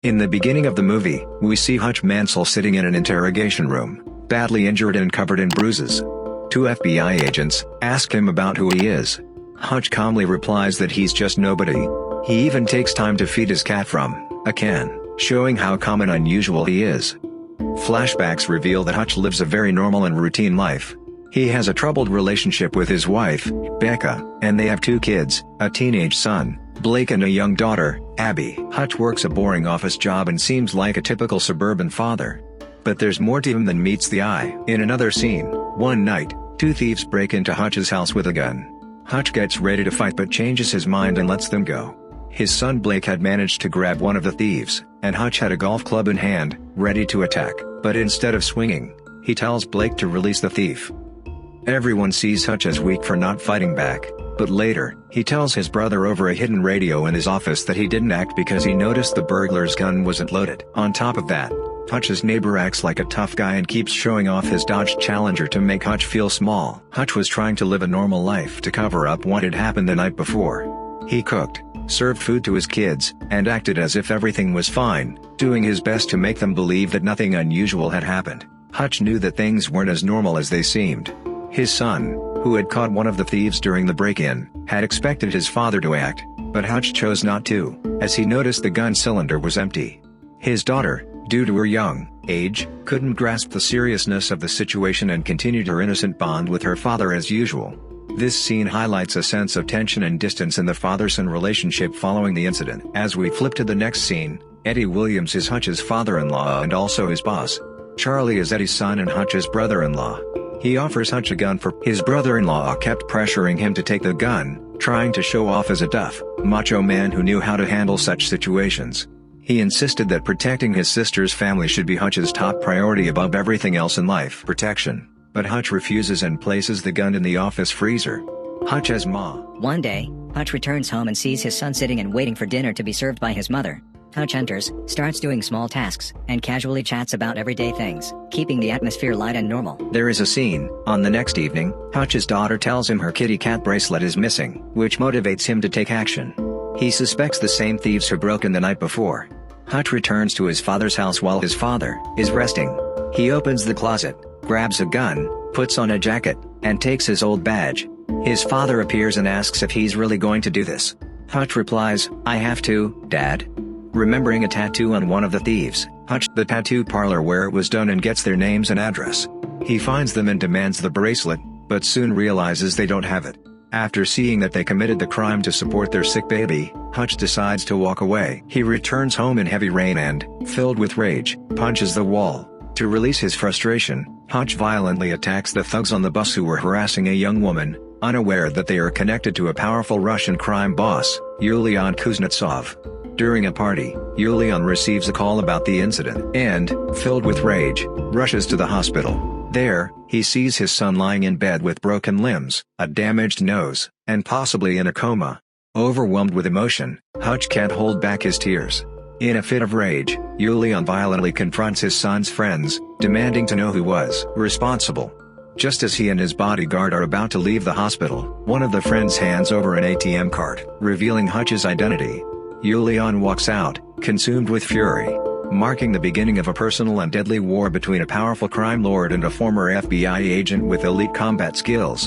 In the beginning of the movie, we see Hutch Mansell sitting in an interrogation room, badly injured and covered in bruises. Two FBI agents ask him about who he is. Hutch calmly replies that he's just nobody. He even takes time to feed his cat from a can, showing how common and unusual he is. Flashbacks reveal that Hutch lives a very normal and routine life. He has a troubled relationship with his wife, Becca, and they have two kids, a teenage son, Blake, and a young daughter, Abby. Hutch works a boring office job and seems like a typical suburban father. But there's more to him than meets the eye. In another scene, one night, two thieves break into Hutch's house with a gun. Hutch gets ready to fight but changes his mind and lets them go. His son Blake had managed to grab one of the thieves, and Hutch had a golf club in hand, ready to attack, but instead of swinging, he tells Blake to release the thief. Everyone sees Hutch as weak for not fighting back, but later, he tells his brother over a hidden radio in his office that he didn't act because he noticed the burglar's gun wasn't loaded. On top of that, Hutch's neighbor acts like a tough guy and keeps showing off his Dodge Challenger to make Hutch feel small. Hutch was trying to live a normal life to cover up what had happened the night before. He cooked, served food to his kids, and acted as if everything was fine, doing his best to make them believe that nothing unusual had happened. Hutch knew that things weren't as normal as they seemed. His son, who had caught one of the thieves during the break-in, had expected his father to act, but Hutch chose not to, as he noticed the gun cylinder was empty. His daughter, due to her young age, couldn't grasp the seriousness of the situation and continued her innocent bond with her father as usual. This scene highlights a sense of tension and distance in the father-son relationship following the incident. As we flip to the next scene, Eddie Williams is Hutch's father-in-law and also his boss. Charlie is Eddie's son and Hutch's brother-in-law. He offers Hutch a gun for his brother-in-law kept pressuring him to take the gun, trying to show off as a tough, macho man who knew how to handle such situations. He insisted that protecting his sister's family should be Hutch's top priority above everything else in life. Protection. But Hutch refuses and places the gun in the office freezer. Hutch as Ma. One day, Hutch returns home and sees his son sitting and waiting for dinner to be served by his mother. Hutch enters, starts doing small tasks, and casually chats about everyday things, keeping the atmosphere light and normal. There is a scene. On the next evening, Hutch's daughter tells him her kitty cat bracelet is missing, which motivates him to take action. He suspects the same thieves who broke in the night before. Hutch returns to his father's house while his father is resting. He opens the closet, grabs a gun, puts on a jacket, and takes his old badge. His father appears and asks if he's really going to do this. Hutch replies, "I have to, Dad." Remembering a tattoo on one of the thieves, Hutch the tattoo parlor where it was done and gets their names and address. He finds them and demands the bracelet, but soon realizes they don't have it. After seeing that they committed the crime to support their sick baby, Hutch decides to walk away. He returns home in heavy rain and, filled with rage, punches the wall. To release his frustration, Hutch violently attacks the thugs on the bus who were harassing a young woman, unaware that they are connected to a powerful Russian crime boss, Yulian Kuznetsov. During a party, Yulian receives a call about the incident and, filled with rage, rushes to the hospital. There, he sees his son lying in bed with broken limbs, a damaged nose, and possibly in a coma. Overwhelmed with emotion, Hutch can't hold back his tears. In a fit of rage, Yulian violently confronts his son's friends, demanding to know who was responsible. Just as he and his bodyguard are about to leave the hospital, one of the friends hands over an ATM card, revealing Hutch's identity. Yulian walks out, consumed with fury, marking the beginning of a personal and deadly war between a powerful crime lord and a former FBI agent with elite combat skills.